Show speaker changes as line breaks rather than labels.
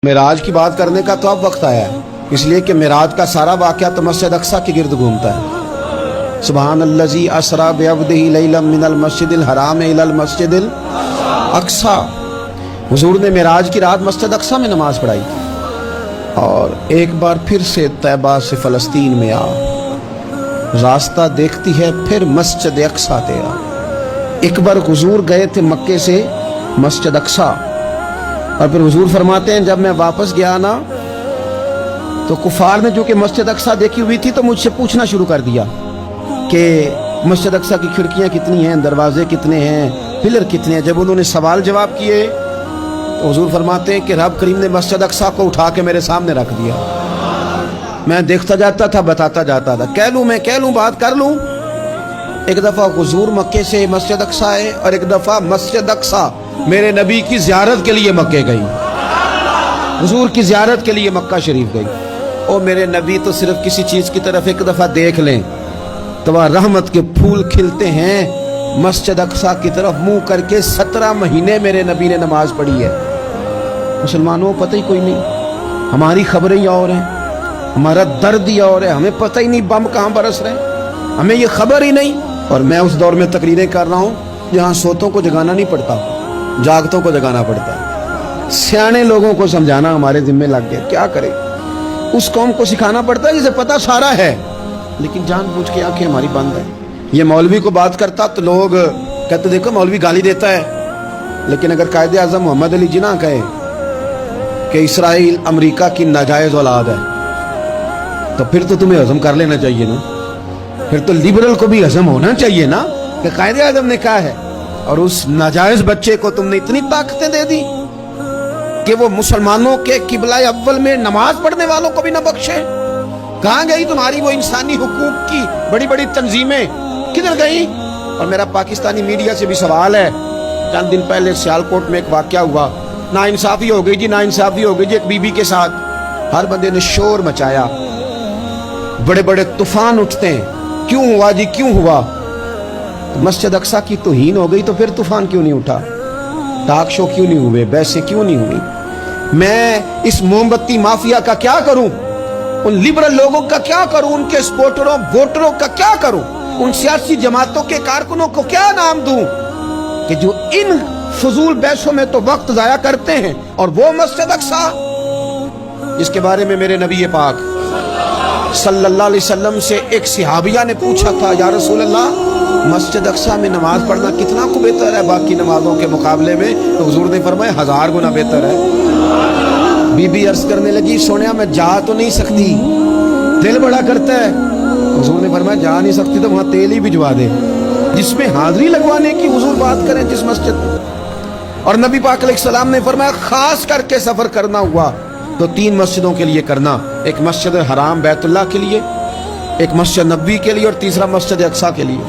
معراج کی بات کرنے کا تو اب وقت آیا ہے، اس لیے کہ معراج کا سارا واقعہ تو مسجد اقصی کے گرد گھومتا ہے۔ سبحان الذی اسری بعبدہ لیلا من المسجد الحرام الی المسجد الاقصی۔ حضور نے معراج کی رات مسجد اقصی میں نماز پڑھائی اور ایک بار پھر سے طیبہ سے فلسطین میں آ، راستہ دیکھتی ہے پھر مسجد اقصی تیرا۔ ایک بار حضور گئے تھے مکے سے مسجد اقصی، اور پھر حضور فرماتے ہیں جب میں واپس گیا نا تو کفار نے جو کہ مسجد اقصی دیکھی ہوئی تھی تو مجھ سے پوچھنا شروع کر دیا کہ مسجد اقصی کی کھڑکیاں کتنی ہیں، دروازے کتنے ہیں، پلر کتنے ہیں۔ جب انہوں نے سوال جواب کیے تو حضور فرماتے ہیں کہ رب کریم نے مسجد اقصی کو اٹھا کے میرے سامنے رکھ دیا۔ میں دیکھتا جاتا تھا، بتاتا جاتا تھا، کہہ لوں بات کر لوں۔ ایک دفعہ حضور مکے سے مسجد اقصی آئے اور ایک دفعہ مسجد اقصی میرے نبی کی زیارت کے لیے مکے گئی، حضور کی زیارت کے لیے مکہ شریف گئی۔ اور میرے نبی تو صرف کسی چیز کی طرف ایک دفعہ دیکھ لیں تو وہاں رحمت کے پھول کھلتے ہیں۔ مسجد اقصی کی طرف منہ کر کے 17 مہینے میرے نبی نے نماز پڑھی ہے۔ مسلمانوں کو پتہ ہی کوئی نہیں، ہماری خبریں ہی اور ہیں، ہمارا درد ہی اور ہے، ہمیں پتہ ہی نہیں بم کہاں برس رہے ہیں، ہمیں یہ خبر ہی نہیں۔ اور میں اس دور میں تقریریں کر رہا ہوں جہاں سوتوں کو جگانا نہیں پڑتا، جاگتوں کو جگانا پڑتا ہے۔ سیانے لوگوں کو سمجھانا ہمارے ذمہ لگ گیا، کیا کرے؟ اس قوم کو سکھانا پڑتا ہے جسے پتہ سارا ہے لیکن جان بوجھ کے آنکھیں ہماری بند ہیں۔ یہ مولوی کو بات کرتا تو لوگ کہتے دیکھو مولوی گالی دیتا ہے، لیکن اگر قائد اعظم محمد علی جناح کہے کہ اسرائیل امریکہ کی ناجائز اولاد ہے تو پھر تو تمہیں ہضم کر لینا چاہیے نا، پھر تو لبرل کو بھی ہضم ہونا چاہیے نا کہ قائد اعظم نے کہا ہے۔ اور اس ناجائز بچے کو تم نے اتنی طاقتیں دے دی کہ وہ مسلمانوں کے قبلہ اول میں نماز پڑھنے والوں کو بھی نہ بخشے۔ کہاں گئی تمہاری وہ انسانی حقوق کی بڑی بڑی تنظیمیں، کدھر گئی؟ اور میرا پاکستانی میڈیا سے بھی سوال ہے، چند دن پہلے سیالکوٹ میں ایک واقعہ ہوا، ناانصافی ہو گئی جی، ناانصافی ہو گئی جی ایک بی بی کے ساتھ۔ ہر بندے نے شور مچایا، بڑے بڑے طوفان اٹھتے ہیں، کیوں ہوا جی کیوں ہوا؟ مسجد اقصی کی توہین ہو گئی تو پھر طوفان کیوں نہیں اٹھا؟ ٹاک شو کیوں نہیں ہوئے؟ بحثیں کیوں نہیں ہوئی؟ میں اس موم بتی مافیا کا کیا کروں؟ ان لبرل لوگوں کا کیا کروں؟ ان کے سپورٹروں ووٹروں کا کیا کروں؟ ان سیاسی جماعتوں کے کارکنوں کو کیا نام دوں کہ جو ان فضول بحثوں میں تو وقت ضائع کرتے ہیں؟ اور وہ مسجد اقصی جس کے بارے میں میرے نبی پاک صلی اللہ علیہ وسلم سے ایک صحابیہ نے پوچھا تھا، یا رسول اللہ مسجد اقصی میں نماز پڑھنا کتنا کو بہتر ہے باقی نمازوں کے مقابلے میں؟ تو حضور نے فرمایا 1000 گنا بہتر ہے۔ بی بی عرض کرنے لگی سونیا میں جا تو نہیں سکتی، دل بڑا کرتا ہے۔ حضور نے فرمایا جا نہیں سکتی تو وہاں تیل ہی بھجوا دے، جس میں حاضری لگوانے کی حضور بات کریں جس مسجد میں۔ اور نبی پاک علیہ السلام نے فرمایا خاص کر کے سفر کرنا ہوا تو 3 مسجدوں کے لیے کرنا، ایک مسجد حرام بیت اللہ کے لیے، ایک مسجد نبوی کے لیے اور تیسرا مسجد اقصی کے لیے۔